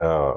uh,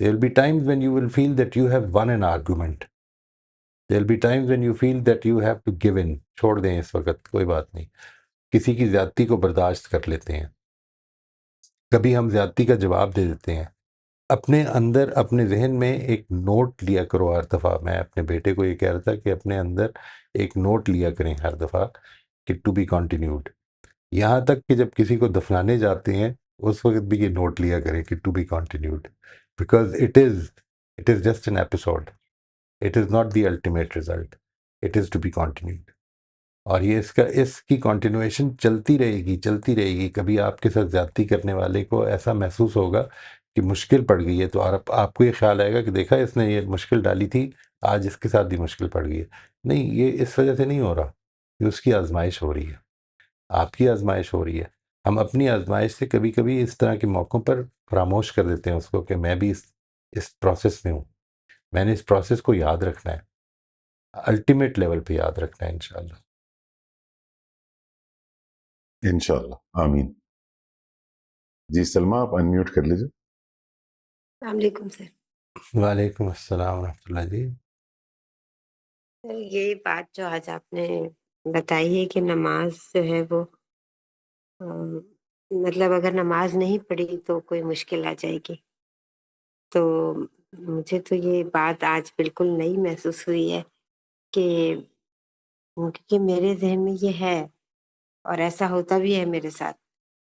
There will be times when you will feel that you have won an argument. There will be times when you feel that you have to give in. چھوڑ دیں اس وقت، کوئی بات نہیں. کسی کی زیادتی کو برداشت کر لیتے ہیں. کبھی ہم زیادتی کا جواب دے دیتے ہیں. اپنے اندر اپنے ذہن میں ایک نوٹ لیا کرو ہر دفعہ. میں اپنے بیٹے کو یہ کہہ رہا تھا کہ اپنے اندر ایک نوٹ لیا کریں ہر دفعہ کہ ٹو بی کنٹینیوڈ. یہاں تک کہ جب کسی کو دفنانے جاتے ہیں اس وقت بھی یہ نوٹ لیا کریں کہ to be continued, because it is just an episode. It is not the ultimate result. It is to be continued. اور یہ اس کی کنٹینویشن چلتی رہے گی چلتی رہے گی. کبھی آپ کے ساتھ زیادتی کرنے والے کو ایسا محسوس ہوگا کہ مشکل پڑ گئی ہے، تو آپ کو یہ خیال آئے گا کہ دیکھا اس نے یہ مشکل ڈالی تھی، آج اس کے ساتھ بھی مشکل پڑ گئی ہے. نہیں، یہ اس وجہ سے نہیں ہو رہا، یہ اس کی آزمائش ہو رہی ہے، آپ کی آزمائش ہو رہی ہے. ہم اپنی آزمائش سے کبھی کبھی اس طرح کے موقعوں پر فراموش کر دیتے ہیں اس کو کہ میں بھی اس پروسیس میں ہوں. میں نے اس پروسیس کو یاد رکھنا ہے، الٹیمیٹ لیول پہ یاد رکھنا ہے انشاءاللہ. انشاءاللہ آمین. جی سلمہ، آپ انمیوٹ کر لیجیے. السلام علیکم سر. وعلیکم السلام ورحمۃ اللہ جی. یہ بات جو آج آپ نے بتائی ہے کہ نماز جو ہے وہ مطلب اگر نماز نہیں پڑھی تو کوئی مشکل آ جائے گی، تو مجھے تو یہ بات آج بالکل نئی محسوس ہوئی ہے کہ کیونکہ میرے ذہن میں یہ ہے اور ایسا ہوتا بھی ہے میرے ساتھ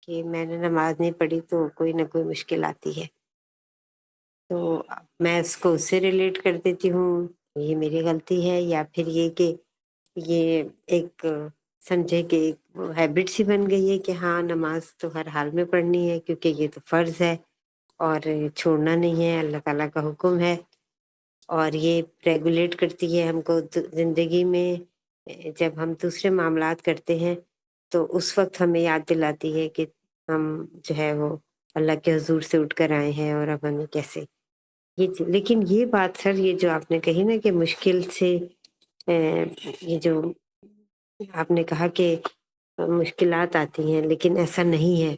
کہ میں نے نماز نہیں پڑھی تو کوئی نہ کوئی مشکل آتی ہے. تو میں اس کو اس سے ریلیٹ کر دیتی ہوں یہ میری غلطی ہے، یا پھر یہ کہ یہ ایک سمجھے کہ ایک ہیبٹ سی بن گئی ہے کہ ہاں نماز تو ہر حال میں پڑھنی ہے کیونکہ یہ تو فرض ہے اور چھوڑنا نہیں ہے، اللہ تعالیٰ کا حکم ہے، اور یہ ریگولیٹ کرتی ہے ہم کو زندگی میں. جب ہم دوسرے معاملات کرتے ہیں تو اس وقت ہمیں یاد دلاتی ہے کہ ہم جو ہے وہ اللہ کے حضور سے اٹھ کر آئے ہیں اور اب ہمیں کیسے لیکن یہ بات سر، یہ جو آپ نے کہی نا کہ مشکل سے یہ جو آپ نے کہا کہ مشکلات آتی ہیں، لیکن ایسا نہیں ہے.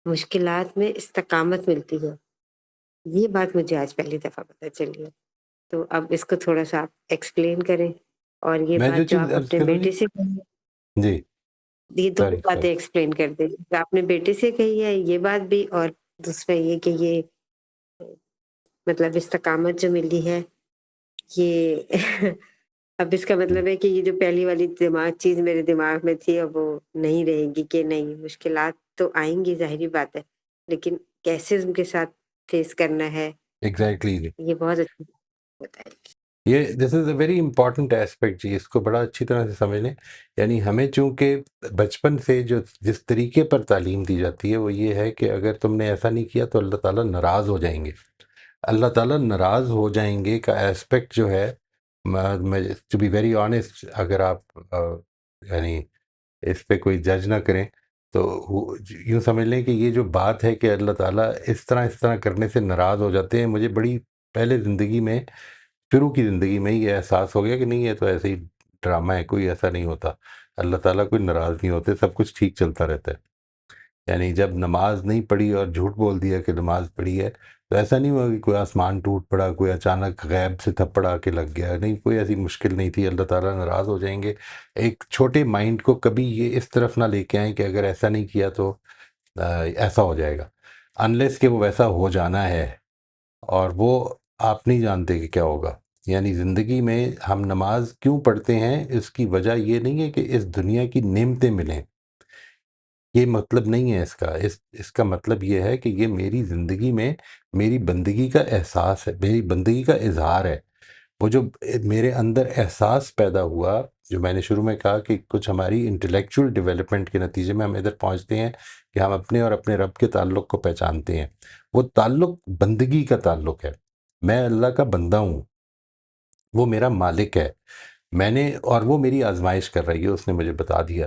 مشکلات میں استقامت ملتی ہے، یہ بات مجھے آج پہلی دفعہ پتہ چلی ہے. تو اب اس کو تھوڑا سا آپ ایکسپلین کریں. اور یہ میں جو بات جو چیز آپ عرض اپنے کروں بیٹے جی. سے کہی، جی یہ دو سوری باتیں ایکسپلین کر دیں. آپ نے بیٹے سے کہی ہے یہ بات بھی، اور دوسرا یہ کہ یہ مطلب استقامت جو ملی ہے یہ اب اس کا مطلب ہے کہ یہ جو پہلی والی چیز میرے دماغ میں تھی اب وہ نہیں رہے گی، کہ نہیں مشکلات تو آئیں گی ظاہری بات ہے، لیکن کیسے ان کے ساتھ فیس کرنا ہے، ایگزیکٹلی جی. یہ بہت اچھی بتائی. یہ دس is a very important aspect جی. اس کو بڑا اچھی طرح سے سمجھ لیں. یعنی ہمیں چونکہ بچپن سے جس طریقے پر تعلیم دی جاتی ہے وہ یہ ہے کہ اگر تم نے ایسا نہیں کیا تو اللہ تعالیٰ ناراض ہو جائیں گے. اللہ تعالیٰ ناراض ہو جائیں گے کا ایسپیکٹ جو ہے، ٹو بی ویری آنیسٹ، اگر آپ یعنی اس پہ کوئی جج نہ کریں تو یوں سمجھ لیں کہ یہ جو بات ہے کہ اللہ تعالیٰ اس طرح کرنے سے ناراض ہو جاتے ہیں، مجھے بڑی پہلے زندگی میں، شروع کی زندگی میں یہ احساس ہو گیا کہ نہیں، یہ تو ایسے ہی ڈرامہ ہے، کوئی ایسا نہیں ہوتا. اللہ تعالیٰ کوئی ناراض نہیں ہوتے، سب کچھ ٹھیک چلتا رہتا ہے. یعنی جب نماز نہیں پڑھی اور جھوٹ بول دیا کہ نماز پڑھی ہے تو ایسا نہیں ہوا کہ کوئی آسمان ٹوٹ پڑا، کوئی اچانک غیب سے تھپڑ آ کے لگ گیا. نہیں، کوئی ایسی مشکل نہیں تھی. اللہ تعالیٰ ناراض ہو جائیں گے. ایک چھوٹے مائنڈ کو کبھی یہ اس طرف نہ لے کے آئیں کہ اگر ایسا نہیں کیا تو ایسا ہو جائے گا، انلیس کہ وہ ویسا ہو جانا ہے اور وہ آپ نہیں جانتے کہ کیا ہوگا. یعنی زندگی میں ہم نماز کیوں پڑھتے ہیں، اس کی وجہ یہ نہیں ہے کہ اس دنیا کی نعمتیں ملیں، یہ مطلب نہیں ہے اس کا. اس کا مطلب یہ ہے کہ یہ میری زندگی میں میری بندگی کا احساس ہے، میری بندگی کا اظہار ہے. وہ جو میرے اندر احساس پیدا ہوا، جو میں نے شروع میں کہا کہ کچھ ہماری انٹلیکچول ڈیولپمنٹ کے نتیجے میں ہم ادھر پہنچتے ہیں کہ ہم اپنے اور اپنے رب کے تعلق کو پہچانتے ہیں. وہ تعلق بندگی کا تعلق ہے. میں اللہ کا بندہ ہوں، وہ میرا مالک ہے. میں نے، اور وہ میری آزمائش کر رہی ہے، اس نے مجھے بتا دیا.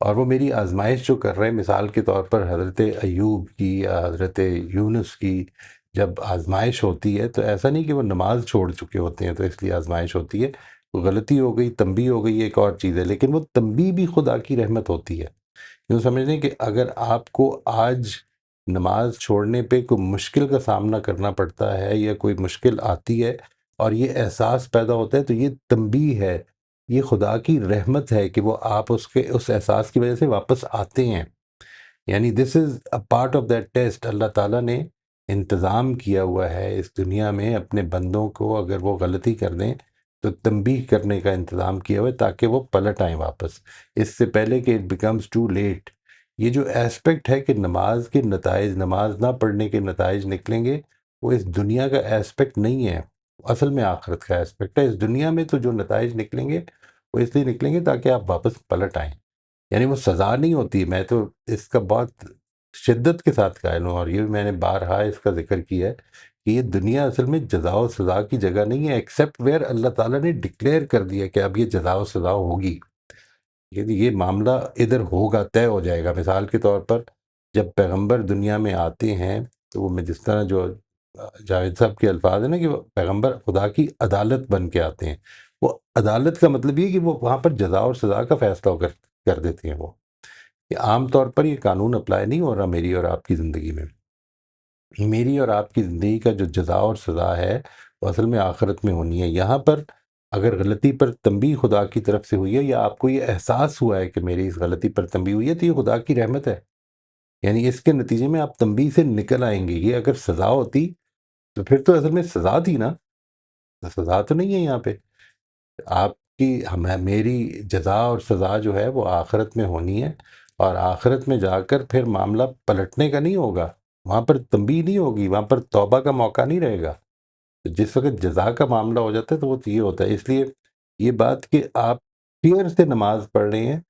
اور وہ میری آزمائش جو کر رہے ہیں، مثال کے طور پر حضرت ایوب کی یا حضرت یونس کی جب آزمائش ہوتی ہے تو ایسا نہیں کہ وہ نماز چھوڑ چکے ہوتے ہیں تو اس لیے آزمائش ہوتی ہے. وہ غلطی ہو گئی، تنبیہ ہو گئی، ایک اور چیز ہے، لیکن وہ تنبیہ بھی خدا کی رحمت ہوتی ہے. یوں سمجھ لیں کہ اگر آپ کو آج نماز چھوڑنے پہ کوئی مشکل کا سامنا کرنا پڑتا ہے یا کوئی مشکل آتی ہے اور یہ احساس پیدا ہوتا ہے، تو یہ تنبیہ ہے، یہ خدا کی رحمت ہے کہ وہ آپ اس احساس کی وجہ سے واپس آتے ہیں. یعنی this is a part of that test. اللہ تعالیٰ نے انتظام کیا ہوا ہے اس دنیا میں اپنے بندوں کو، اگر وہ غلطی کر دیں تو تنبیہ کرنے کا انتظام کیا ہوا ہے تاکہ وہ پلٹ آئیں واپس، اس سے پہلے کہ اٹ بیکمز ٹو لیٹ. یہ جو ایسپیکٹ ہے کہ نماز کے نتائج، نماز نہ پڑھنے کے نتائج نکلیں گے، وہ اس دنیا کا ایسپیکٹ نہیں ہے، اصل میں آخرت کا ایسپیکٹ ہے. اس دنیا میں تو جو نتائج نکلیں گے وہ اس لیے نکلیں گے تاکہ آپ واپس پلٹ آئیں. یعنی وہ سزا نہیں ہوتی. میں تو اس کا بہت شدت کے ساتھ قائل ہوں، اور یہ بھی میں نے بارہا اس کا ذکر کیا ہے کہ یہ دنیا اصل میں جزا و سزا کی جگہ نہیں ہے، ایکسیپٹ ویئر اللہ تعالیٰ نے ڈکلیئر کر دیا کہ اب یہ جزا و سزا ہوگی، یہ معاملہ ادھر ہوگا، طے ہو جائے گا. مثال کے طور پر جب پیغمبر دنیا میں آتے ہیں تو وہ میں جس طرح جو جاوید صاحب کے الفاظ ہیں نا کہ وہ پیغمبر خدا کی عدالت بن کے آتے ہیں، وہ عدالت کا مطلب یہ کہ وہ وہاں پر جزا اور سزا کا فیصلہ کر دیتے ہیں. وہ کہ عام طور پر یہ قانون اپلائی نہیں ہو رہا میری اور آپ کی زندگی میں. میری اور آپ کی زندگی کا جو جزا اور سزا ہے وہ اصل میں آخرت میں ہونی ہے. یہاں پر اگر غلطی پر تنبیہ خدا کی طرف سے ہوئی ہے یا آپ کو یہ احساس ہوا ہے کہ میری اس غلطی پر تنبیہ ہوئی ہے تو یہ خدا کی رحمت ہے. یعنی اس کے نتیجے میں آپ تنبیہ سے نکل آئیں گے. یہ اگر سزا ہوتی تو پھر تو اصل میں سزا تھی نا، سزا تو نہیں ہے یہاں پہ. آپ کی میری جزا اور سزا جو ہے وہ آخرت میں ہونی ہے، اور آخرت میں جا کر پھر معاملہ پلٹنے کا نہیں ہوگا، وہاں پر تنبیہ نہیں ہوگی، وہاں پر توبہ کا موقع نہیں رہے گا. جس وقت جزا کا معاملہ ہو جاتا ہے تو وہ یہ ہوتا ہے. اس لیے یہ بات کہ آپ فیئر سے نماز پڑھ رہے ہیں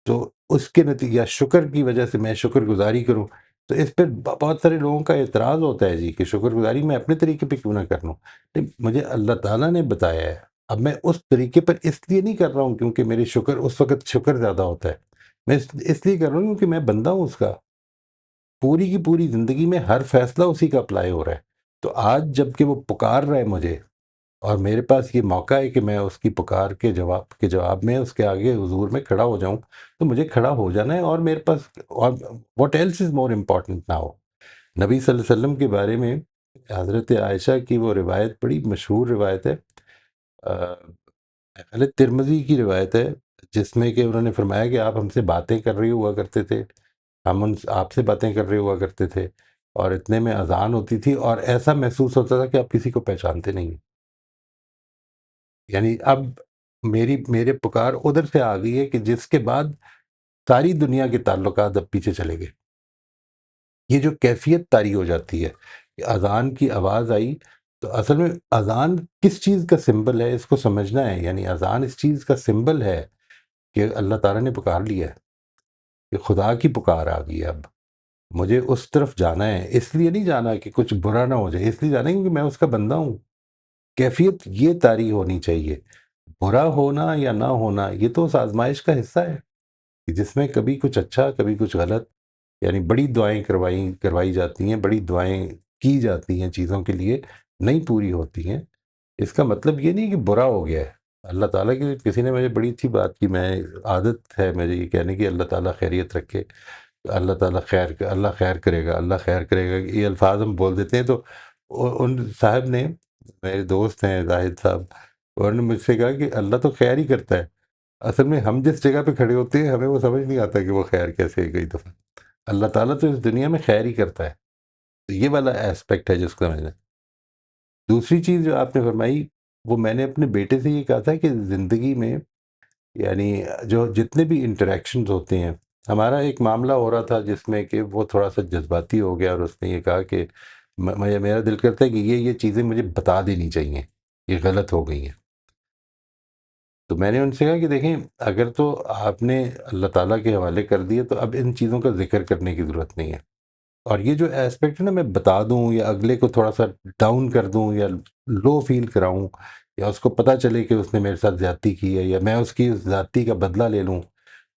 تو اس کے نتیجہ شکر کی وجہ سے میں شکر گزاری کروں، تو اس پہ بہت سارے لوگوں کا اعتراض ہوتا ہے جی کہ شکر گزاری میں اپنے طریقے پہ کیوں نہ کر لوں. مجھے اللہ تعالیٰ نے بتایا ہے، اب میں اس طریقے پر اس لیے نہیں کر رہا ہوں کیونکہ میرے شکر اس وقت شکر زیادہ ہوتا ہے، میں اس لیے کر رہا ہوں کیونکہ میں بندہ ہوں اس کا. پوری کی پوری زندگی میں ہر فیصلہ اسی کا اپلائی ہو رہا ہے. تو آج جب کہ وہ پکار رہا ہے مجھے اور میرے پاس یہ موقع ہے کہ میں اس کی پکار کے جواب میں اس کے آگے حضور میں کھڑا ہو جاؤں، تو مجھے کھڑا ہو جانا ہے. اور میرے پاس اور what else is more important now. نبی صلی اللہ علیہ وسلم کے بارے میں حضرت عائشہ کی وہ روایت بڑی مشہور روایت ہے، ترمذی کی روایت ہے، جس میں کہ انہوں نے فرمایا کہ آپ ہم سے باتیں کر رہے ہوا کرتے تھے، ہم آپ سے باتیں کر رہے ہوا کرتے تھے، اور اتنے میں اذان ہوتی تھی اور ایسا محسوس ہوتا تھا کہ آپ کسی کو پہچانتے نہیں. یعنی اب میرے پکار ادھر سے آ گئی ہے کہ جس کے بعد ساری دنیا کے تعلقات اب پیچھے چلے گئے. یہ جو کیفیت طاری ہو جاتی ہے کہ اذان کی آواز آئی، تو اصل میں اذان کس چیز کا سمبل ہے اس کو سمجھنا ہے. یعنی اذان اس چیز کا سمبل ہے کہ اللہ تعالیٰ نے پکار لیا ہے، کہ خدا کی پکار آ گئی ہے. اب مجھے اس طرف جانا ہے، اس لیے نہیں جانا کہ کچھ برا نہ ہو جائے، اس لیے جانا ہے کیونکہ میں اس کا بندہ ہوں. کیفیت یہ طاری ہونی چاہیے. برا ہونا یا نہ ہونا یہ تو اس آزمائش کا حصہ ہے کہ جس میں کبھی کچھ اچھا کبھی کچھ غلط. یعنی بڑی دعائیں کروائی جاتی ہیں، بڑی دعائیں کی جاتی ہیں چیزوں کے لیے، نہیں پوری ہوتی ہیں. اس کا مطلب یہ نہیں کہ برا ہو گیا ہے. اللہ تعالیٰ کی کسی نے مجھے بڑی اچھی بات کی، میں عادت ہے مجھے یہ کہنے کی اللہ تعالیٰ خیریت رکھے، اللہ تعالیٰ اللہ خیر کرے گا، اللہ خیر کرے گا. یہ الفاظ ہم بول دیتے ہیں. تو ان صاحب نے، میرے دوست ہیں زاہد صاحب، انہوں نے مجھ سے کہا کہ اللہ تو خیر ہی کرتا ہے. اصل میں ہم جس جگہ پہ کھڑے ہوتے ہیں ہمیں وہ سمجھ نہیں آتا کہ وہ خیر کیسے ہے. کئی دفعہ اللہ تعالیٰ تو اس دنیا میں خیر ہی کرتا ہے. تو یہ والا ایسپیکٹ ہے جس کو سمجھنا. دوسری چیز جو آپ نے فرمائی وہ میں نے اپنے بیٹے سے یہ کہا تھا کہ زندگی میں یعنی جو جتنے بھی انٹریکشنز ہوتے ہیں، ہمارا ایک معاملہ ہو رہا تھا جس میں کہ وہ تھوڑا سا جذباتی ہو گیا، اور اس نے یہ کہا کہ میرا دل کرتا ہے کہ یہ چیزیں مجھے بتا دینی چاہیے، یہ غلط ہو گئی ہیں. تو میں نے ان سے کہا کہ دیکھیں اگر تو آپ نے اللہ تعالیٰ کے حوالے کر دیے تو اب ان چیزوں کا ذکر کرنے کی ضرورت نہیں ہے. اور یہ جو ایسپیکٹ ہے نا، میں بتا دوں یا اگلے کو تھوڑا سا ڈاؤن کر دوں یا لو فیل کراؤں، یا اس کو پتہ چلے کہ اس نے میرے ساتھ زیادتی کی ہے یا میں اس کی زیادتی کا بدلہ لے لوں،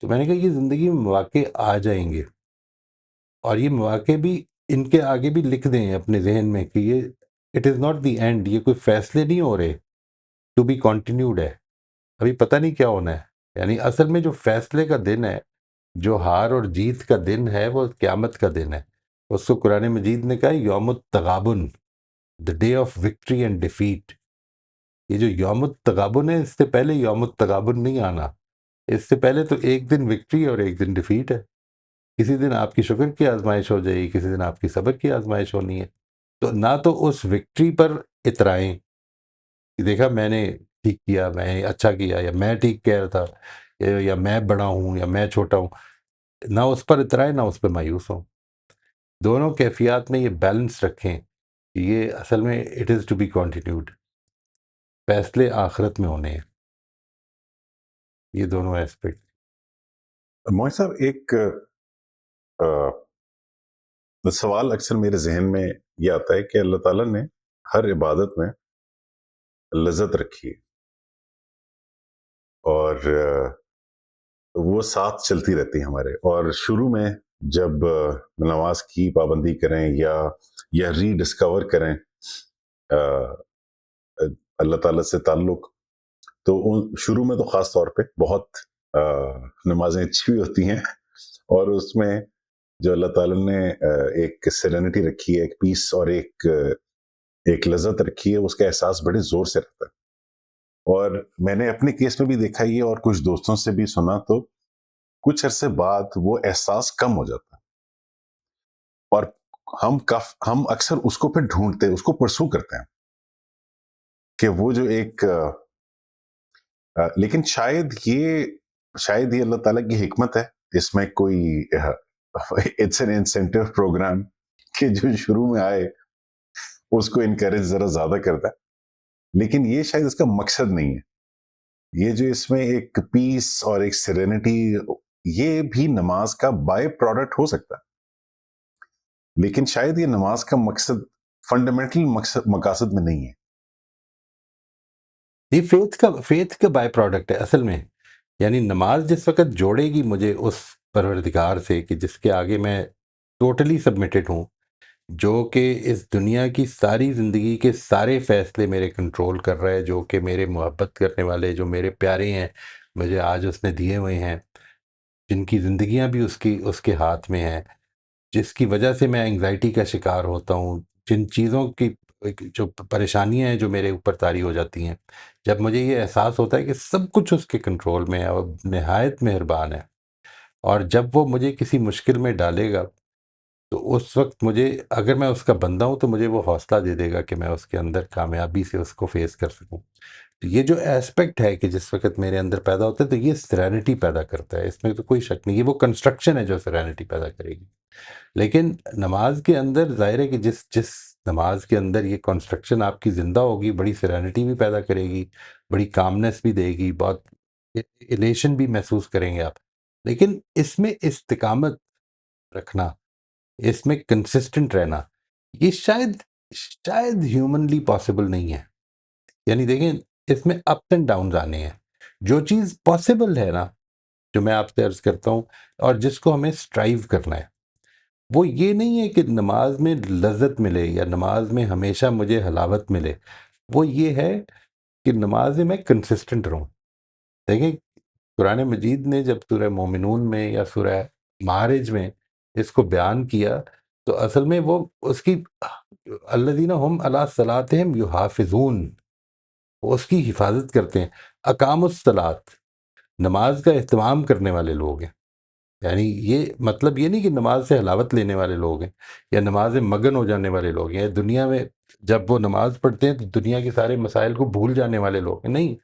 تو میں نے کہا یہ زندگی میں مواقع آ جائیں گے، اور یہ مواقع بھی ان کے آگے بھی لکھ دیں اپنے ذہن میں کہ یہ it is not the end, یہ کوئی فیصلے نہیں ہو رہے، ٹو بی کنٹینیوڈ ہے، ابھی پتہ نہیں کیا ہونا ہے. یعنی اصل میں جو فیصلے کا دن ہے، جو ہار اور جیت کا دن ہے، وہ قیامت کا دن ہے. اس کو قرآن مجید نے کہا یوم التغابن، the day of victory and defeat. یہ جو یوم التغابن ہے، اس سے پہلے یوم التغابن نہیں آنا. اس سے پہلے تو ایک دن وکٹری اور ایک دن ڈیفیٹ ہے. کسی دن آپ کی شکر کی آزمائش ہو جائے گی، کسی دن آپ کی صبر کی آزمائش ہونی ہے. تو نہ تو اس وکٹری پر اترائیں کہ دیکھا میں نے ٹھیک کیا، میں نے اچھا کیا، یا میں ٹھیک کہہ رہا تھا، یا میں بڑا ہوں یا میں چھوٹا ہوں. نہ اس پر اترائیں نہ اس پہ مایوس ہوں. دونوں کیفیات میں یہ بیلنس رکھیں کہ یہ اصل میں it is to be continued. فیصلے آخرت میں ہونے ہیں، یہ دونوں ایسپیکٹ. موہن صاحب، ایک سوال اکثر میرے ذہن میں یہ آتا ہے کہ اللہ تعالیٰ نے ہر عبادت میں لذت رکھی ہے، اور وہ ساتھ چلتی رہتی ہے ہمارے. اور شروع میں جب نماز کی پابندی کریں یا ری ڈسکور کریں اللہ تعالیٰ سے تعلق، تو شروع میں تو خاص طور پہ بہت نمازیں اچھی ہوتی ہیں، اور اس میں جو اللہ تعالیٰ نے ایک سیرینٹی رکھی ہے، ایک پیس اور ایک لذت رکھی ہے، اس کا احساس بڑے زور سے رہتا ہے. اور میں نے اپنے کیس میں بھی دیکھا یہ، اور کچھ دوستوں سے بھی سنا، تو کچھ عرصے بعد وہ احساس کم ہو جاتا ہے، اور ہم اکثر اس کو پھر ڈھونڈتے، اس کو پرسو کرتے ہیں کہ وہ جو ایک لیکن شاید یہ اللہ تعالیٰ کی حکمت ہے. اس میں کوئی اٹس این انسینٹیو پروگرام کہ جو شروع میں آئے اس کو انکریج ذرا زیادہ کرتا ہے، لیکن یہ شاید اس کا مقصد نہیں ہے. یہ جو اس میں ایک پیس اور ایک سیرینٹی، یہ بھی نماز کا بائی پروڈکٹ ہو سکتا ہے، لیکن شاید یہ نماز کا مقصد، فنڈامنٹل مقاصد میں نہیں ہے. یہ فیتھ کا بائی پروڈکٹ ہے اصل میں. یعنی نماز جس وقت جوڑے گی مجھے اس پروردگار سے کہ جس کے آگے میں ٹوٹلی سبمٹڈ ہوں، جو کہ اس دنیا کی ساری زندگی کے سارے فیصلے میرے کنٹرول کر رہا ہے، جو کہ میرے محبت کرنے والے، جو میرے پیارے ہیں، مجھے آج اس نے دیے ہوئے ہیں، جن کی زندگیاں بھی اس کے ہاتھ میں ہیں، جس کی وجہ سے میں انگزائٹی کا شکار ہوتا ہوں، جن چیزوں کی جو پریشانیاں ہیں جو میرے اوپر طاری ہو جاتی ہیں. جب مجھے یہ احساس ہوتا ہے کہ سب کچھ اس کے کنٹرول میں ہے اور نہایت مہربان ہے، اور جب وہ مجھے کسی مشکل میں ڈالے گا تو اس وقت مجھے، اگر میں اس کا بندہ ہوں تو مجھے وہ حوصلہ دے دے گا کہ میں اس کے اندر کامیابی سے اس کو فیس کر سکوں. تو یہ جو ایسپیکٹ ہے کہ جس وقت میرے اندر پیدا ہوتا ہے تو یہ سیرینٹی پیدا کرتا ہے، اس میں تو کوئی شک نہیں. یہ وہ کنسٹرکشن ہے جو سیرینٹی پیدا کرے گی. لیکن نماز کے اندر ظاہر ہے کہ جس نماز کے اندر یہ کنسٹرکشن آپ کی زندہ ہوگی، بڑی سیرینٹی بھی پیدا کرے گی، بڑی کامنس بھی دے گی، بہت ایلیشن بھی محسوس کریں گے آپ. لیکن اس میں استقامت رکھنا، اس میں کنسسٹنٹ رہنا، یہ شاید ہیومنلی پاسبل نہیں ہے. یعنی دیکھیں، اس میں اپس اینڈ ڈاؤنز آنے ہیں. جو چیز پاسبل ہے نا، جو میں آپ سے عرض کرتا ہوں اور جس کو ہمیں اسٹرائیو کرنا ہے، وہ یہ نہیں ہے کہ نماز میں لذت ملے یا نماز میں ہمیشہ مجھے حلاوت ملے. وہ یہ ہے کہ نماز میں کنسسٹنٹ رہوں. دیکھیں، قرآن مجید نے جب سورہ مومنون میں یا سورہ معارج میں اس کو بیان کیا تو اصل میں وہ اس کی الذین هم علی صلاتہم یحافظون، وہ اس کی حفاظت کرتے ہیں. اقام الصلاۃ، نماز کا اہتمام کرنے والے لوگ ہیں. یعنی یہ مطلب یہ نہیں کہ نماز سے حلاوت لینے والے لوگ ہیں یا نماز میں مگن ہو جانے والے لوگ ہیں، دنیا میں جب وہ نماز پڑھتے ہیں تو دنیا کے سارے مسائل کو بھول جانے والے لوگ ہیں. نہیں،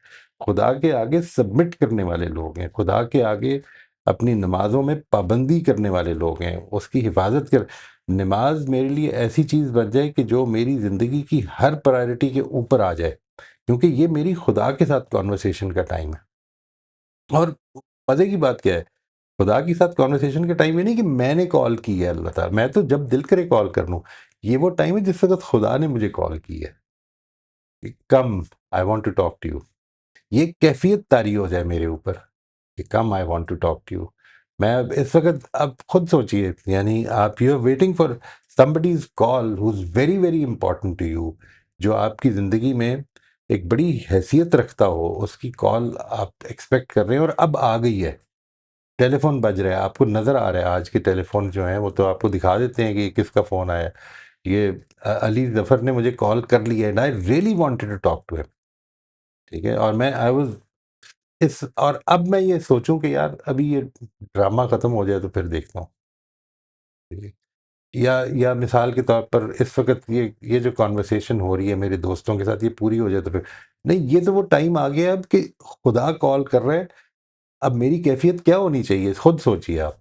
خدا کے آگے سبمٹ کرنے والے لوگ ہیں، خدا کے آگے اپنی نمازوں میں پابندی کرنے والے لوگ ہیں، اس کی حفاظت کر. نماز میرے لیے ایسی چیز بن جائے کہ جو میری زندگی کی ہر پرائرٹی کے اوپر آ جائے، کیونکہ یہ میری خدا کے ساتھ کانورسیشن کا ٹائم ہے. اور مزے کی بات کیا ہے، خدا کے ساتھ کانورسیشن کا ٹائم یہ نہیں کہ میں نے کال کی ہے اللہ تعالیٰ، میں تو جب دل کرے کال کر لوں. یہ وہ ٹائم ہے جس وقت خدا نے مجھے کال کی ہے، come I want to talk to you. یہ کیفیت طاری ہو جائے میرے اوپر کہ come I want to talk to you. میں اب اس وقت، اب خود سوچئے، یعنی آپ you are waiting for somebody's call who's very very important to you، جو آپ کی زندگی میں ایک بڑی حیثیت رکھتا ہو، اس کی کال آپ ایکسپیکٹ کر رہے ہیں اور اب آ گئی ہے. ٹیلی فون بج رہا ہے، آپ کو نظر آ رہا ہے آج کے ٹیلی فون جو ہیں وہ تو آپ کو دکھا دیتے ہیں کہ یہ کس کا فون آیا ہے. یہ علی ظفر نے مجھے کال کر لی ہے، and I really wanted to talk to him. ٹھیک ہے، اور میں آئی واز اور اب میں یہ سوچوں کہ یار ابھی یہ ڈرامہ ختم ہو جائے تو پھر دیکھتا ہوں. ٹھیک ہے؟ یا مثال کے طور پر اس وقت یہ جو کانورسیشن ہو رہی ہے میرے دوستوں کے ساتھ، یہ پوری ہو جائے تو پھر نہیں. یہ تو وہ ٹائم آ گیا اب کہ خدا کال کر رہا ہے. اب میری کیفیت کیا ہونی چاہیے خود سوچیے آپ.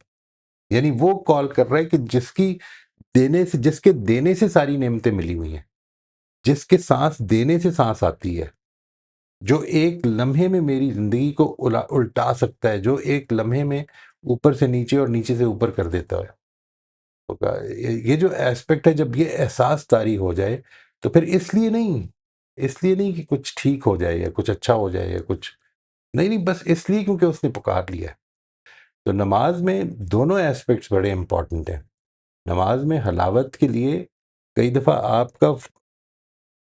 یعنی وہ کال کر رہا ہے کہ جس کے دینے سے ساری نعمتیں ملی ہوئی ہیں، جس کے سانس دینے سے سانس آتی ہے، جو ایک لمحے میں میری زندگی کو الٹا سکتا ہے، جو ایک لمحے میں اوپر سے نیچے اور نیچے سے اوپر کر دیتا ہے. یہ جو ایسپیکٹ ہے، جب یہ احساس طاری ہو جائے تو پھر اس لیے نہیں کہ کچھ ٹھیک ہو جائے یا کچھ اچھا ہو جائے یا کچھ نہیں، بس اس لیے کیونکہ اس نے پکار لیا ہے. تو نماز میں دونوں ایسپیکٹس بڑے امپورٹنٹ ہیں. نماز میں حلاوت کے لیے کئی دفعہ آپ کا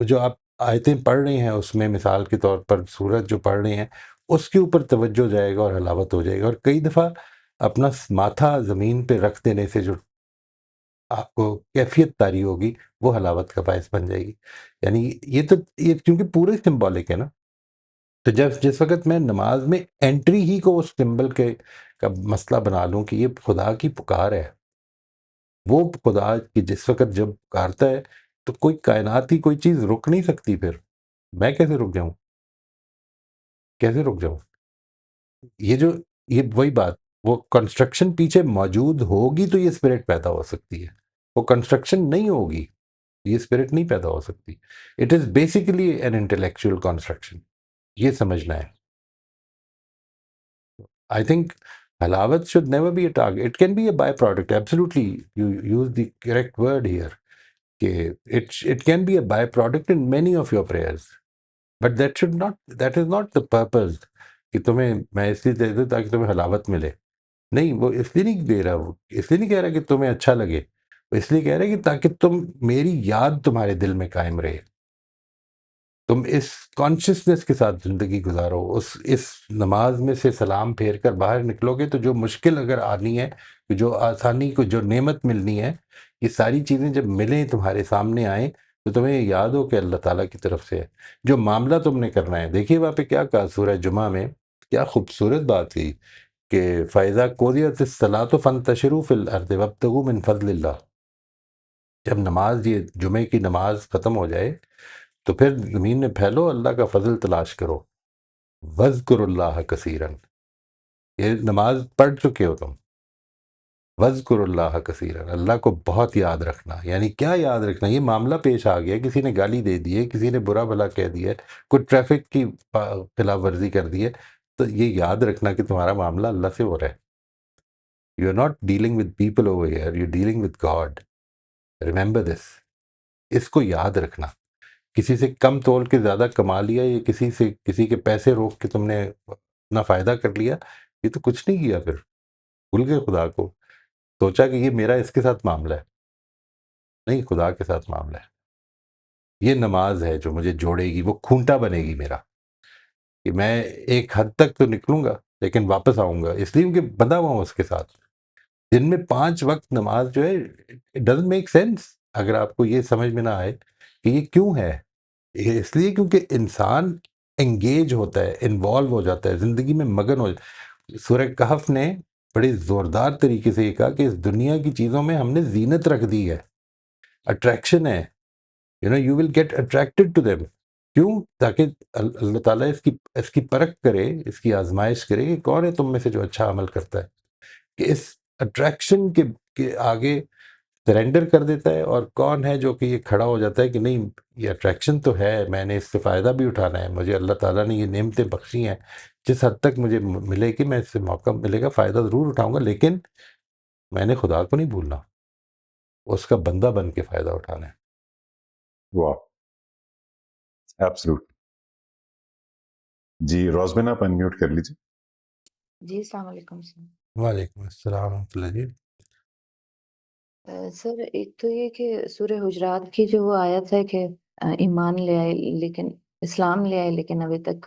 جو آپ آیتیں پڑھ رہے ہیں اس میں مثال کے طور پر سورت جو پڑھ رہے ہیں اس کے اوپر توجہ جائے گا اور حلاوت ہو جائے گا. اور کئی دفعہ اپنا ماتھا زمین پہ رکھ دینے سے جو آپ کو کیفیت طاری ہوگی وہ حلاوت کا باعث بن جائے گی. یعنی یہ کیونکہ پورے سمبولک ہے نا. تو جس وقت میں نماز میں انٹری ہی کو اس سمبل کا مسئلہ بنا لوں کہ یہ خدا کی پکار ہے، وہ خدا کی جس وقت جب پکارتا ہے تو کوئی کائنات کی کوئی چیز رک نہیں سکتی. پھر میں کیسے رک جاؤں؟ یہ وہی بات، وہ کنسٹرکشن پیچھے موجود ہوگی تو یہ اسپرٹ پیدا ہو سکتی ہے. وہ کنسٹرکشن نہیں ہوگی، یہ اسپرٹ نہیں پیدا ہو سکتی. It is basically an intellectual construction. یہ سمجھنا ہے. I think halawat should never be a target. It can be a byproduct. Absolutely, you use the correct word here. It can be a byproduct in many of your prayers. But that is not the purpose کہ تمہیں میں اس لیے دے دوں تاکہ تمہیں حلاوت ملے. نہیں، وہ اس لیے نہیں دے رہا، وہ اس لیے نہیں کہہ رہا کہ تمہیں اچھا لگے، وہ اس لیے کہہ رہا ہے کہ تاکہ میری یاد تمہارے دل میں قائم رہے، تم اس کانشیسنس کے ساتھ زندگی گزارو. اس نماز میں سے سلام پھیر کر باہر نکلو گے تو جو مشکل اگر آنی ہے، جو آسانی کو، جو نعمت ملنی ہے، یہ ساری چیزیں جب ملیں تمہارے سامنے آئیں تو تمہیں یاد ہو کہ اللہ تعالیٰ کی طرف سے ہے جو معاملہ تم نے کرنا ہے. دیکھیے وہاں پہ کیا کہا سورہ جمعہ میں، کیا خوبصورت بات تھی کہ فَإِذَا قُضِيَتِ الصَّلَاةُ فَانتَشِرُوا فِي الْأَرْضِ وَابْتَغُوا مِن فَضْلِ اللَّهِ. جب نماز، یہ جمعے کی نماز ختم ہو جائے تو پھر زمین میں پھیلو، اللہ کا فضل تلاش کرو. وَاذْكُرُوا اللَّهَ كَثِيرًا. یہ نماز پڑھ چکے ہو تم. وَاذْكُرُوا اللَّهَ كَثِيرًا. اللہ کو بہت یاد رکھنا. یعنی کیا یاد رکھنا؟ یہ معاملہ پیش آ گیا، کسی نے گالی دے دی ہے، کسی نے برا بھلا کہہ دیا ہے، کوئی ٹریفک کی خلاف ورزی کر دی ہے، تو یہ یاد رکھنا کہ تمہارا معاملہ اللہ سے ہو رہا ہے. You are not dealing with people over here, you dealing with God. Remember this. اس کو یاد رکھنا. کسی سے کم تول کے زیادہ کما لیا، یا کسی کے پیسے روک کے تم نے اپنا فائدہ کر لیا، یہ تو کچھ نہیں کیا. پھر بھول گئے خدا کو، سوچا کہ یہ میرا اس کے ساتھ معاملہ ہے. نہیں، خدا کے ساتھ معاملہ ہے. یہ نماز ہے جو مجھے جوڑے گی، وہ کھونٹا بنے گی میرا، کہ میں ایک حد تک تو نکلوں گا لیکن واپس آؤں گا، اس لیے کہ بندہ ہوا ہوں اس کے ساتھ. دن میں 5 وقت نماز جو ہے اٹ ڈزنٹ میک سینس اگر آپ کو یہ سمجھ میں نہ آئے کہ یہ کیوں ہے. یہ اس لیے کیونکہ انسان انگیج ہوتا ہے، انوالو ہو جاتا ہے، زندگی میں مگن ہو جاتا ہے. سورہ کہف نے بڑے زوردار طریقے سے یہ کہا کہ اس دنیا کی چیزوں میں ہم نے زینت رکھ دی ہے، اٹریکشن ہے. You will get attracted to them. کیوں؟ تاکہ اللہ تعالیٰ اس کی پرکھ کرے، اس کی آزمائش کرے کہ کون ہے تم میں سے جو اچھا عمل کرتا ہے. کہ اس اٹریکشن کے آگے سرنڈر کر دیتا ہے، اور کون ہے جو کہ یہ کھڑا ہو جاتا ہے کہ نہیں، یہ اٹریکشن تو ہے، میں نے اس سے فائدہ بھی اٹھانا ہے، مجھے اللہ تعالیٰ نے یہ نعمتیں بخشی ہیں، جس حد تک مجھے ملے کہ میں اس سے موقع ملے گا فائدہ ضرور اٹھاؤں گا، لیکن میں نے خدا کو نہیں بھولنا، اس کا بندہ بن کے فائدہ اٹھانا ہے. واہ، ایبسلوٹ. جی روزمین آپ انمیوٹ کر لیجیے. جی السلام علیکم سر. وعلیکم السلام ورحمۃ اللہ. جی سر ایک تو یہ کہ سورہ حجرات کی جو وہ آیت ہے کہ ایمان لے آئے لیکن اسلام لے آئے لیکن ابھی تک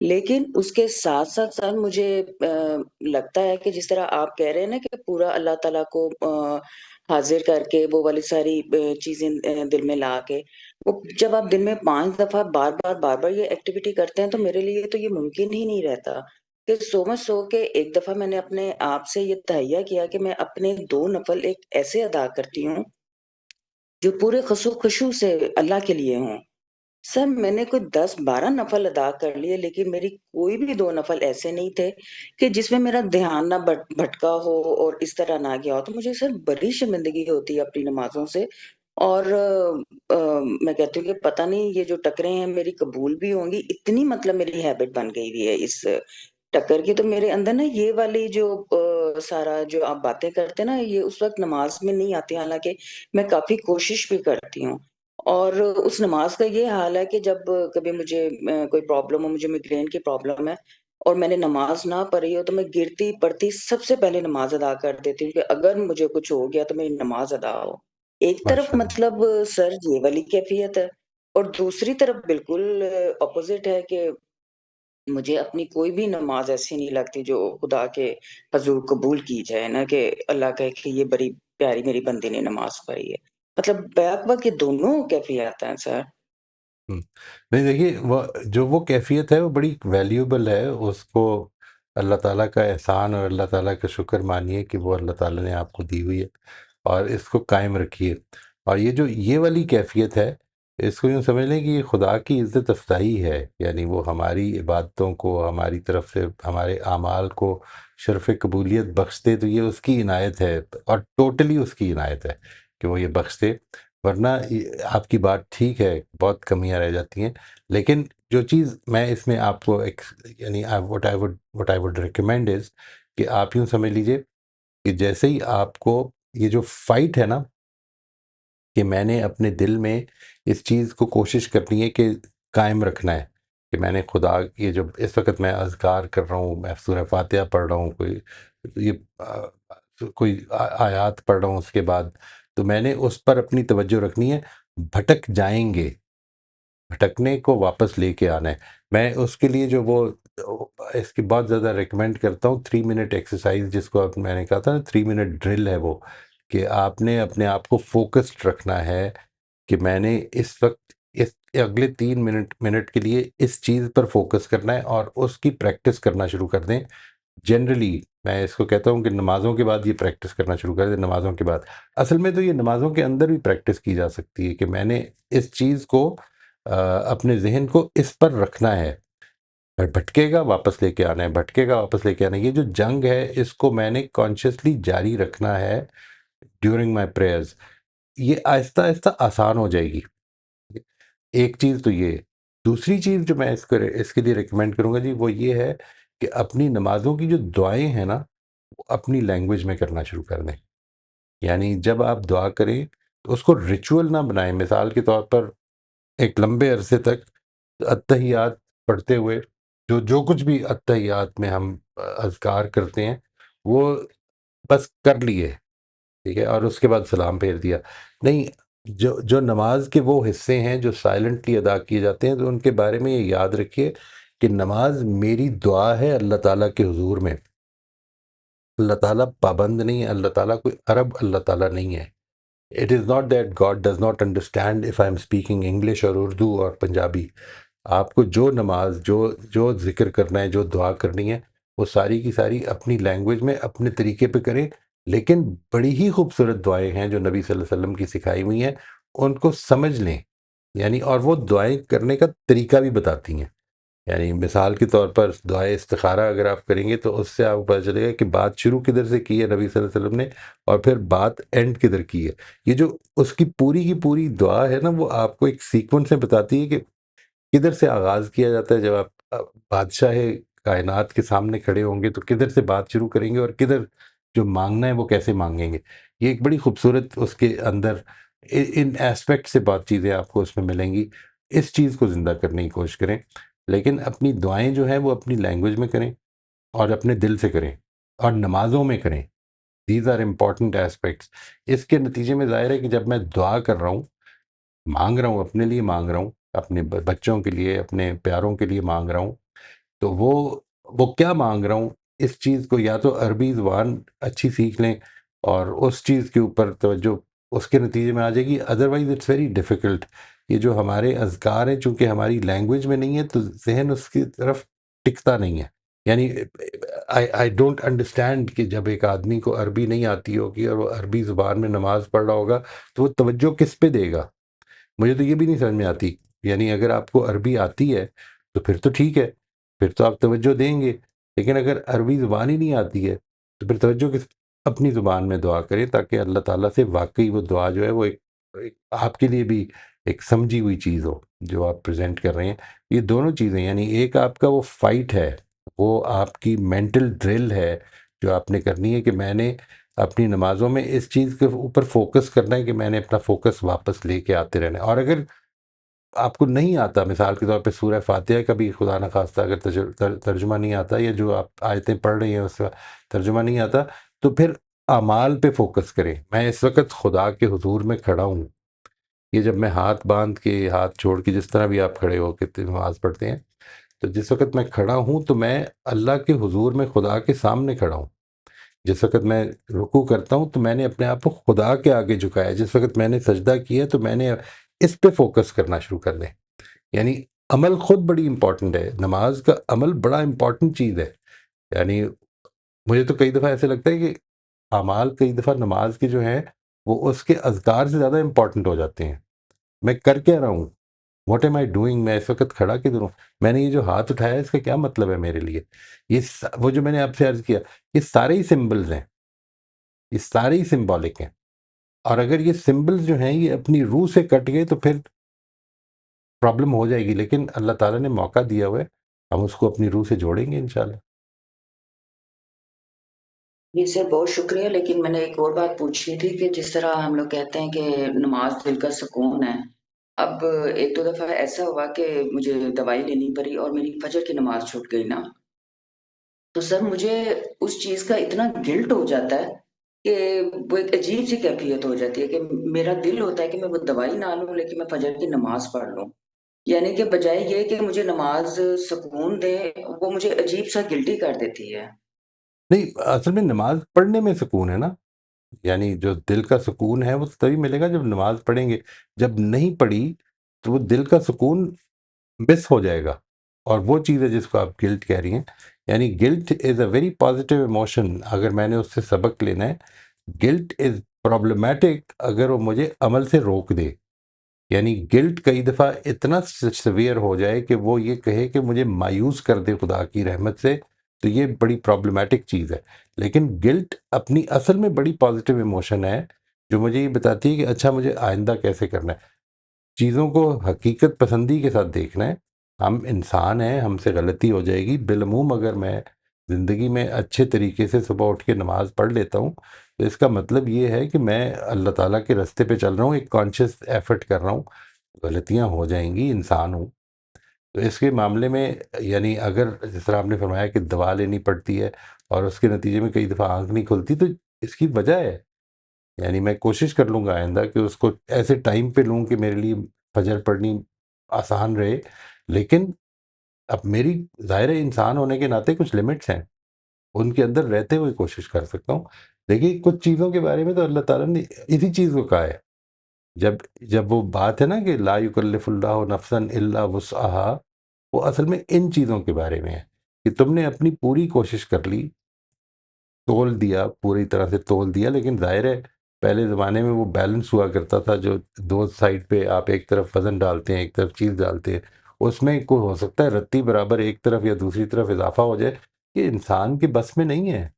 لیکن اس کے ساتھ ساتھ سر مجھے لگتا ہے کہ جس طرح آپ کہہ رہے ہیں نا کہ پورا اللہ تعالیٰ کو حاضر کر کے وہ والی ساری چیزیں دل میں لا کے، وہ جب آپ دن میں 5 دفعہ بار بار یہ ایکٹیویٹی کرتے ہیں تو میرے لیے تو یہ ممکن ہی نہیں رہتا کہ سو کے ایک دفعہ میں نے اپنے آپ سے یہ تہیہ کیا کہ میں اپنے 2 نفل ایک ایسے ادا کرتی ہوں جو پورے خشوع سے اللہ کے لیے ہوں۔ سر میں نے کوئی 10 12 نفل ادا کر لیے، لیکن میری کوئی بھی 2 نفل ایسے نہیں تھے کہ جس میں میرا دھیان نہ بھٹکا ہو اور اس طرح نہ گیا ہو۔ تو مجھے سر بڑی شرمندگی ہوتی ہے اپنی نمازوں سے، اور میں کہتی ہوں کہ پتہ نہیں یہ جو ٹکریں ہیں میری قبول بھی ہوں گی، اتنی مطلب میری ہیبٹ بن گئی ہوئی ہے اس ٹکر کی۔ تو میرے اندر نا یہ والی جو سارا جو آپ باتیں کرتے ہیں نا، یہ اس وقت نماز میں نہیں آتی، حالانکہ میں کافی کوشش بھی کرتی ہوں۔ اور اس نماز کا یہ حال ہے کہ جب کبھی مجھے کوئی پرابلم ہو، مجھے میگرین کی پرابلم ہے اور میں نے نماز نہ پڑھی ہو، تو میں گرتی پڑتی سب سے پہلے نماز ادا کر دیتی ہوں کہ اگر مجھے کچھ ہو گیا تو میری نماز ادا ہو۔ ایک طرف ماشاء اللہ۔ مطلب سر یہ والی کیفیت ہے، اور دوسری طرف بالکل اپوزٹ ہے کہ مجھے اپنی کوئی بھی نماز ایسی نہیں لگتی جو خدا کے حضور قبول کی جائے نا، کہ اللہ کہے کہ یہ بڑی پیاری میری بندی نے نماز پڑھی ہے۔ مطلب بیک وقت یہ دونوں کیفیات ہیں سر۔ ہم، نہیں دیکھیے، وہ کیفیت ہے وہ بڑی ویلیوبل ہے، اس کو اللہ تعالیٰ کا احسان اور اللہ تعالیٰ کا شکر مانیے کہ وہ اللہ تعالیٰ نے آپ کو دی ہوئی ہے، اور اس کو قائم رکھیے۔ اور یہ جو یہ والی کیفیت ہے، اس کو یوں سمجھ لیں کہ یہ خدا کی عزت افزائی ہے، یعنی وہ ہماری عبادتوں کو، ہماری طرف سے ہمارے اعمال کو شرف قبولیت بخش دے، تو یہ اس کی عنایت ہے، اور ٹوٹلی اس کی عنایت ہے کہ وہ یہ بخش دے۔ ورنہ آپ کی بات ٹھیک ہے، بہت کمیاں رہ جاتی ہیں، لیکن جو چیز میں اس میں آپ کو یعنی what I would recommend is کہ آپ یوں سمجھ لیجئے کہ جیسے ہی آپ کو یہ جو فائٹ ہے نا، کہ میں نے اپنے دل میں اس چیز کو کوشش کرنی ہے کہ قائم رکھنا ہے کہ میں نے خدا، یہ جو اس وقت میں اذکار کر رہا ہوں، میں سورہ فاتحہ پڑھ رہا ہوں، کوئی آیات پڑھ رہا ہوں، اس کے بعد تو میں نے اس پر اپنی توجہ رکھنی ہے۔ بھٹک جائیں گے، بھٹکنے کو واپس لے کے آنا ہے۔ میں اس کے لیے جو اس کی بہت زیادہ ریکمینڈ کرتا ہوں 3 منٹ ایکسرسائز، جس کو میں نے کہا تھا نا 3 منٹ ڈرل ہے وہ، کہ آپ نے اپنے آپ کو فوکسڈ رکھنا ہے کہ میں نے اس وقت اس اگلے 3 منٹ کے لیے اس چیز پر فوکس کرنا ہے، اور اس کی پریکٹس کرنا شروع کر دیں۔ جنرلی میں اس کو کہتا ہوں کہ نمازوں کے بعد یہ پریکٹس کرنا شروع کر دیں، نمازوں کے بعد۔ اصل میں تو یہ نمازوں کے اندر بھی پریکٹس کی جا سکتی ہے کہ میں نے اس چیز کو اپنے ذہن کو اس پر رکھنا ہے، بھٹکے گا واپس لے کے آنا ہے، بھٹکے گا واپس لے کے آنا ہے۔ یہ جو جنگ ہے، اس کو میں نے کانشیسلی جاری رکھنا ہے ڈیورنگ مائی پریئرز۔ یہ آہستہ آہستہ آسان ہو جائے گی۔ ایک چیز تو یہ، دوسری چیز جو میں اس کے لیے ریکمینڈ کروں گا جی، وہ یہ ہے کہ اپنی نمازوں کی جو دعائیں ہیں نا، وہ اپنی لینگویج میں کرنا شروع کر دیں۔ یعنی جب آپ دعا کریں تو اس کو ریچول نہ بنائیں۔ مثال کے طور پر ایک لمبے عرصے تک اتحیات پڑھتے ہوئے، جو کچھ بھی اتحیات میں ہم اذکار کرتے ہیں، وہ بس کر لیے، ٹھیک ہے، اور اس کے بعد سلام پھیر دیا۔ نہیں، جو نماز کے وہ حصے ہیں جو سائلنٹلی ادا کیے جاتے ہیں، تو ان کے بارے میں یہ یاد رکھیے کہ نماز میری دعا ہے اللہ تعالیٰ کے حضور میں۔ اللہ تعالیٰ پابند نہیں ہے، اللہ تعالیٰ کوئی عرب اللہ تعالیٰ نہیں ہے۔ It is not that God does not understand if I'm speaking English اور اردو اور پنجابی۔ آپ کو جو نماز، جو ذکر کرنا ہے، جو دعا کرنی ہے، وہ ساری کی ساری اپنی لینگویج میں اپنے طریقے پہ کریں۔ لیکن بڑی ہی خوبصورت دعائیں ہیں جو نبی صلی اللہ علیہ وسلم کی سکھائی ہوئی ہیں، ان کو سمجھ لیں، یعنی اور وہ دعائیں کرنے کا طریقہ بھی بتاتی ہیں۔ یعنی مثال کے طور پر دعائے استخارہ اگر آپ کریں گے تو اس سے آپ کو پتہ چلے گا کہ بات شروع کدھر سے کی ہے نبی صلی اللہ علیہ وسلم نے، اور پھر بات اینڈ کدھر کی ہے۔ یہ جو اس کی پوری دعا ہے نا، وہ آپ کو ایک سیکوینس میں بتاتی ہے کہ کدھر سے آغاز کیا جاتا ہے۔ جب آپ بادشاہ کائنات کے سامنے کھڑے ہوں گے تو کدھر سے بات شروع کریں گے، اور کدھر جو مانگنا ہے وہ کیسے مانگیں گے۔ یہ ایک بڑی خوبصورت اس کے اندر ان ایسپیکٹ سے بہت چیزیں آپ کو اس میں ملیں گی۔ اس چیز کو زندہ کرنے کی کوشش کریں، لیکن اپنی دعائیں جو ہیں وہ اپنی لینگویج میں کریں اور اپنے دل سے کریں، اور نمازوں میں کریں۔ These are important aspects. اس کے نتیجے میں ظاہر ہے کہ جب میں دعا کر رہا ہوں، مانگ رہا ہوں، اپنے لیے مانگ رہا ہوں، اپنے بچوں کے لیے، اپنے پیاروں کے لیے مانگ رہا ہوں، تو وہ کیا مانگ رہا ہوں، اس چیز کو یا تو عربی زبان اچھی سیکھ لیں اور اس چیز کے اوپر توجہ اس کے نتیجے میں آ جائے گی، ادروائز اٹس ویری ڈیفیکلٹ. یہ جو ہمارے اذکار ہیں چونکہ ہماری لینگویج میں نہیں ہے تو ذہن اس کی طرف ٹکتا نہیں ہے. یعنی آئی ڈونٹ انڈرسٹینڈ کہ جب ایک آدمی کو عربی نہیں آتی ہوگی اور وہ عربی زبان میں نماز پڑھ رہا ہوگا تو وہ توجہ کس پہ دے گا. مجھے تو یہ بھی نہیں سمجھ میں آتی. یعنی اگر آپ کو عربی آتی ہے تو پھر تو ٹھیک ہے، پھر تو آپ توجہ دیں گے، لیکن اگر عربی زبان ہی نہیں آتی ہے تو پھر توجہ کس اپنی زبان میں دعا کریں تاکہ اللہ تعالیٰ سے واقعی وہ دعا جو ہے وہ ایک آپ کے لیے بھی ایک سمجھی ہوئی چیز ہو جو آپ پریزنٹ کر رہے ہیں. یہ دونوں چیزیں، یعنی ایک آپ کا وہ فائٹ ہے، وہ آپ کی مینٹل ڈرل ہے جو آپ نے کرنی ہے کہ میں نے اپنی نمازوں میں اس چیز کے اوپر فوکس کرنا ہے کہ میں نے اپنا فوکس واپس لے کے آتے رہنا ہے. اور اگر آپ کو نہیں آتا، مثال کے طور پہ سورہ فاتحہ کا بھی خدا نخواستہ اگر ترجمہ نہیں آتا یا جو آپ آیتیں پڑھ رہی ہیں اس کا ترجمہ نہیں آتا تو پھر اعمال پہ فوکس کریں. میں اس وقت خدا کے حضور میں کھڑا ہوں، یہ جب میں ہاتھ باندھ کے ہاتھ چھوڑ کے جس طرح بھی آپ کھڑے ہو کے نماز پڑھتے ہیں تو جس وقت میں کھڑا ہوں تو میں اللہ کے حضور میں خدا کے سامنے کھڑا ہوں. جس وقت میں رکوع کرتا ہوں تو میں نے اپنے آپ کو خدا کے آگے جھکایا. جس وقت میں نے سجدہ کیا تو میں نے اس پہ فوکس کرنا شروع کر دیں. یعنی عمل خود بڑی امپورٹنٹ ہے، نماز کا عمل بڑا امپورٹنٹ چیز ہے. یعنی مجھے تو کئی دفعہ ایسے لگتا ہے کہ اعمال کئی دفعہ نماز کے جو ہیں وہ اس کے اذکار سے زیادہ امپورٹنٹ ہو جاتے ہیں. میں کر کیا رہا ہوں، واٹ ایم آئی ڈوئنگ، میں اس وقت کھڑا کدھر ہوں، میں نے یہ جو ہاتھ اٹھایا اس کا کیا مطلب ہے میرے لیے. یہ وہ جو میں نے آپ سے عرض کیا یہ سارے ہی سمبلز ہیں، یہ سارے ہی سمبولک ہیں. اور اگر یہ سمبلز جو ہیں یہ اپنی روح سے کٹ گئے تو پھر پرابلم ہو جائے گی. لیکن اللہ تعالیٰ نے موقع دیا ہوا ہے، ہم اس کو اپنی روح سے جوڑیں گے انشاءاللہ. جی سر، بہت شکریہ. لیکن میں نے ایک اور بات پوچھنی تھی کہ جس طرح ہم لوگ کہتے ہیں کہ نماز دل کا سکون ہے، اب ایک دو دفعہ ایسا ہوا کہ مجھے دوائی لینی پڑی اور میری فجر کی نماز چھوٹ گئی نا، تو سر مجھے اس چیز کا اتنا گلٹ ہو جاتا ہے کہ وہ ایک عجیب سی کیفیت ہو جاتی ہے کہ میرا دل ہوتا ہے کہ میں وہ دوائی نہ لوں لیکن میں فجر کی نماز پڑھ لوں. یعنی کہ بجائے یہ کہ مجھے نماز سکون دے، وہ مجھے عجیب سا گلٹی کر دیتی ہے. نہیں، اصل میں نماز پڑھنے میں سکون ہے نا. یعنی جو دل کا سکون ہے وہ تبھی ملے گا جب نماز پڑھیں گے. جب نہیں پڑھی تو وہ دل کا سکون مس ہو جائے گا. اور وہ چیز ہے جس کو آپ گلٹ کہہ رہی ہیں. یعنی guilt is a very positive emotion اگر میں نے اس سے سبق لینا ہے. گلٹ از پرابلمیٹک اگر وہ مجھے عمل سے روک دے. یعنی گلٹ کئی دفعہ اتنا سویئر ہو جائے کہ وہ یہ کہے کہ مجھے مایوس کر دے خدا کی رحمت سے، تو یہ بڑی پرابلمیٹک چیز ہے. لیکن گلٹ اپنی اصل میں بڑی پازیٹیو ایموشن ہے جو مجھے یہ بتاتی ہے کہ اچھا مجھے آئندہ کیسے کرنا ہے. چیزوں کو حقیقت پسندی کے ساتھ دیکھنا ہے. ہم انسان ہیں، ہم سے غلطی ہو جائے گی. بالعموم اگر میں زندگی میں اچھے طریقے سے صبح اٹھ کے نماز پڑھ لیتا ہوں تو اس کا مطلب یہ ہے کہ میں اللہ تعالیٰ کے راستے پہ چل رہا ہوں، ایک کانشیس ایفرٹ کر رہا ہوں. غلطیاں ہو جائیں گی، انسان ہوں. تو اس کے معاملے میں یعنی اگر جس طرح آپ نے فرمایا کہ دوا لینی پڑتی ہے اور اس کے نتیجے میں کئی دفعہ آنکھ نہیں کھلتی تو اس کی وجہ ہے. یعنی میں کوشش کر لوں گا آئندہ کہ اس کو ایسے ٹائم پہ لوں کہ میرے لیے فجر پڑھنی آسان رہے. لیکن اب میری ظاہر انسان ہونے کے ناطے کچھ لمٹس ہیں، ان کے اندر رہتے ہوئے کوشش کر سکتا ہوں. دیکھیے کچھ چیزوں کے بارے میں تو اللہ تعالیٰ نے اسی چیز کو کہا ہے. جب وہ بات ہے نا کہ لا یکلف اللہ نفسا الا وسعها، وہ اصل میں ان چیزوں کے بارے میں ہے کہ تم نے اپنی پوری کوشش کر لی، تول دیا، پوری طرح سے تول دیا. لیکن ظاہر ہے پہلے زمانے میں وہ بیلنس ہوا کرتا تھا، جو دو سائڈ پہ آپ ایک طرف وزن ڈالتے ہیں ایک طرف چیز ڈالتے ہیں، اس میں کوئی ہو سکتا ہے رتی برابر ایک طرف یا دوسری طرف اضافہ ہو جائے. یہ انسان کے بس میں نہیں ہے.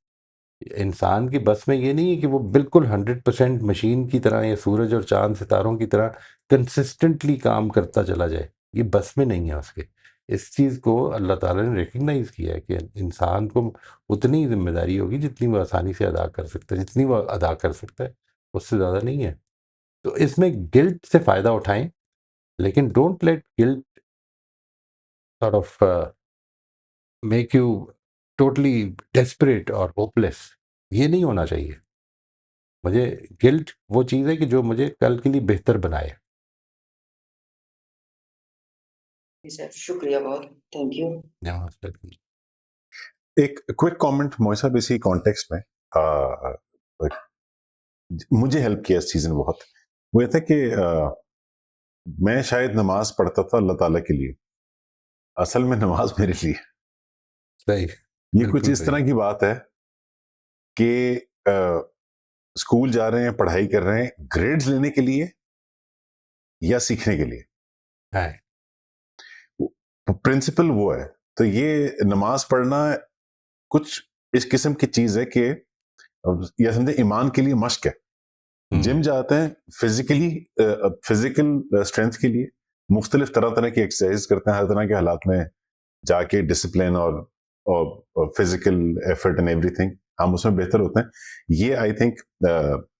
انسان کی بس میں یہ نہیں ہے کہ وہ بالکل 100% مشین کی طرح یا سورج اور چاند ستاروں کی طرح کنسسٹنٹلی کام کرتا چلا جائے. یہ بس میں نہیں ہے اس کے. اس چیز کو اللہ تعالیٰ نے ریکگنائز کیا ہے کہ انسان کو اتنی ذمہ داری ہوگی جتنی وہ آسانی سے ادا کر سکتا ہے، جتنی وہ ادا کر سکتا ہے اس سے زیادہ نہیں ہے. تو اس میں گلٹ سے فائدہ اٹھائیں، لیکن don't let guilt sort of make you totally desperate اور ہوپلیس. یہ نہیں ہونا چاہیے. مجھے گلٹ وہ چیز ہے کہ جو مجھے کل کے لیے بہتر بنائے. جی سر، شکریہ بہت، تھینک یو۔ نماز پڑھیں۔ ایک کوئک کامنٹ موئی صاحب اسی کانٹیکسٹ میں مجھے ہیلپ کیا اس چیز نے بہت، وہ یہ تھا کہ میں شاید نماز پڑھتا تھا اللہ تعالیٰ کے لیے، اصل میں نماز میرے لیے۔ صحیح، یہ کچھ بالکل اس طرح صحیح۔ کی بات ہے کہ اسکول جا رہے ہیں، پڑھائی کر رہے ہیں گریڈز لینے کے لیے یا سیکھنے کے لیے، ہے پرنسپل وہ ہے۔ تو یہ نماز پڑھنا کچھ اس قسم کی چیز ہے کہ یا سمجھے ایمان کے لیے مشق ہے۔ جم جاتے ہیں فزیکل اسٹرینتھ کے لیے، مختلف طرح کی ایکسرسائز کرتے ہیں، ہر طرح کے حالات میں جا کے ڈسپلن اور physical effort and every thing ہم اس میں بہتر ہوتے ہیں۔ یہ آئی تھنک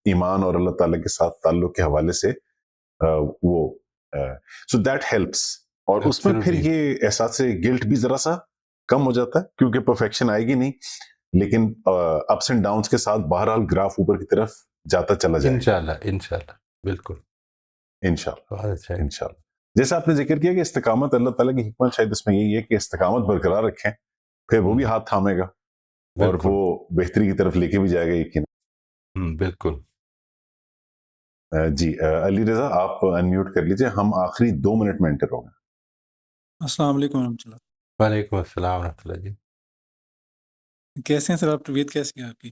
ایمان اور اللہ تعالیٰ کے ساتھ تعلق کے حوالے سے وہ سو دیٹ ہیلپس، اور اس میں پھر یہ احساس گلٹ بھی ذرا سا کم ہو جاتا ہے، کیونکہ پرفیکشن آئے گی نہیں، لیکن اپس اینڈ ڈاؤنس کے ساتھ بہرحال گراف اوپر کی طرف جاتا چلا جائے گا انشاءاللہ بالکل انشاءاللہ بہت اچھا ہے۔ انشاءاللہ۔ جیسا آپ نے ذکر کیا کہ استقامت، اللہ تعالیٰ کی حکمت شاید اس میں یہی ہے کہ استقامت برقرار رکھیں، پھر وہ بھی ہاتھ تھامے گا اور بالکل وہ بہتری کی طرف لے کے بھی جائے گا یقین۔ بالکل۔ جی علی رضا آپ انمیوٹ کر لیجئے، ہم آخری 2 منٹ میں انٹر ہوں گے۔ السلام علیکم ورحمۃ اللہ۔ وعلیکم السلام ورحمۃ اللہ جی۔ کیسے ہیں سر آپ؟ طبیعت کیسی ہے آپ کی؟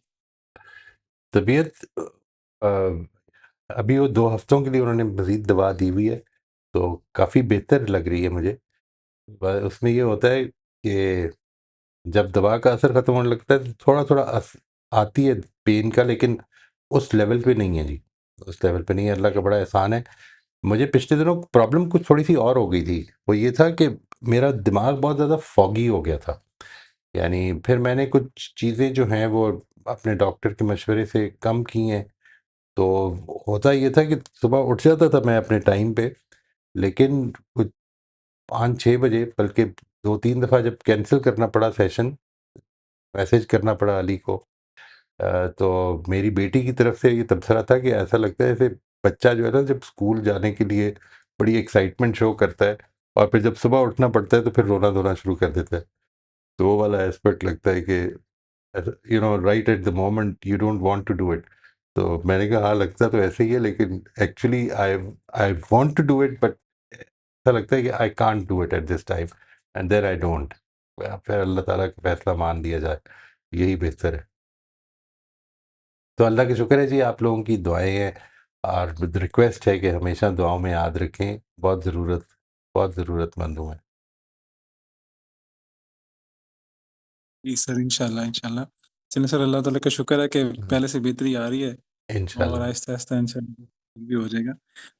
طبیعت ابھی وہ 2 ہفتوں کے لیے انہوں نے مزید دوا دی ہوئی ہے، تو کافی بہتر لگ رہی ہے مجھے۔ اس میں یہ ہوتا ہے کہ جب دوا کا اثر ختم ہونے لگتا ہے تو تھوڑا تھوڑا آتی ہے پین کا، لیکن اس لیول پہ نہیں ہے جی، اس لیول پہ نہیں ہے۔ اللہ کا بڑا احسان ہے۔ مجھے پچھلے دنوں پرابلم کچھ تھوڑی سی اور ہو گئی تھی، وہ یہ تھا کہ میرا دماغ بہت زیادہ فوگی ہو گیا تھا، یعنی پھر میں نے کچھ چیزیں جو ہیں وہ اپنے ڈاکٹر کے مشورے سے کم کی ہیں۔ تو ہوتا یہ تھا کہ صبح اٹھ جاتا تھا میں اپنے ٹائم پہ، لیکن کچھ 5-6 بجے، بلکہ 2-3 دفعہ جب کینسل کرنا پڑا سیشن، میسج کرنا پڑا علی کو، تو میری بیٹی کی طرف سے یہ تبصرہ تھا کہ ایسا لگتا ہے جیسے بچہ جو ہے نا جب اسکول جانے کے لیے بڑی ایکسائٹمنٹ شو کرتا ہے اور پھر جب صبح اٹھنا پڑتا ہے تو پھر رونا دھونا شروع کر دیتا ہے۔ تو وہ والا ایسپیکٹ لگتا ہے کہ right at the moment you don't want to do it. تو میں نے کہا ہاں لگتا تو ایسے ہی ہے، لیکن actually I want to do it, but ایسا لگتا ہے کہ I can't do it at this time, and then I don't. پھر اللہ تعالیٰ کا فیصلہ مان لیا جائے، یہی بہتر ہے۔ تو اللہ کا شکر ہے جی، آپ لوگوں کی دعائیں ہیں، اور ریکویسٹ ہے کہ ہمیشہ دعاؤں میں یاد رکھیں، بہت ضرورت مند ہیں۔ جی سر، انشاءاللہ چلیں سر، اللہ تعالیٰ کا شکر ہے کہ پہلے سے بہتری آ رہی ہے، اور انشاءاللہ آہستہ آہستہ انشاءاللہ بھی ہو جائے گا۔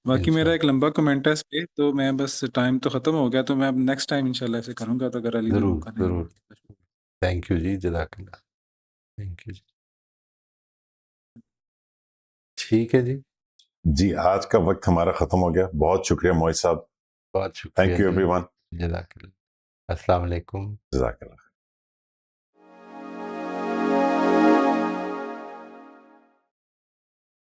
باقی میرا انشاءاللہ ایک لمبا کمنٹ ہے اس پہ، تو میں بس ٹائم تو ختم ہو گیا، تو میں اب نیکسٹ ٹائم انشاءاللہ ایسے کروں گا، تو اگر علی نے موقع دے ضرور۔ تھینک یو جی، جزاک اللہ، تھینک یو جی۔ ٹھیک ہے جی، جی آج کا وقت ہمارا ختم ہو گیا، بہت شکریہ موئی صاحب، بہت شکریہ تھینک یو جی، ایوری ون، جزاک اللہ، السلام علیکم۔ جزاک اللہ۔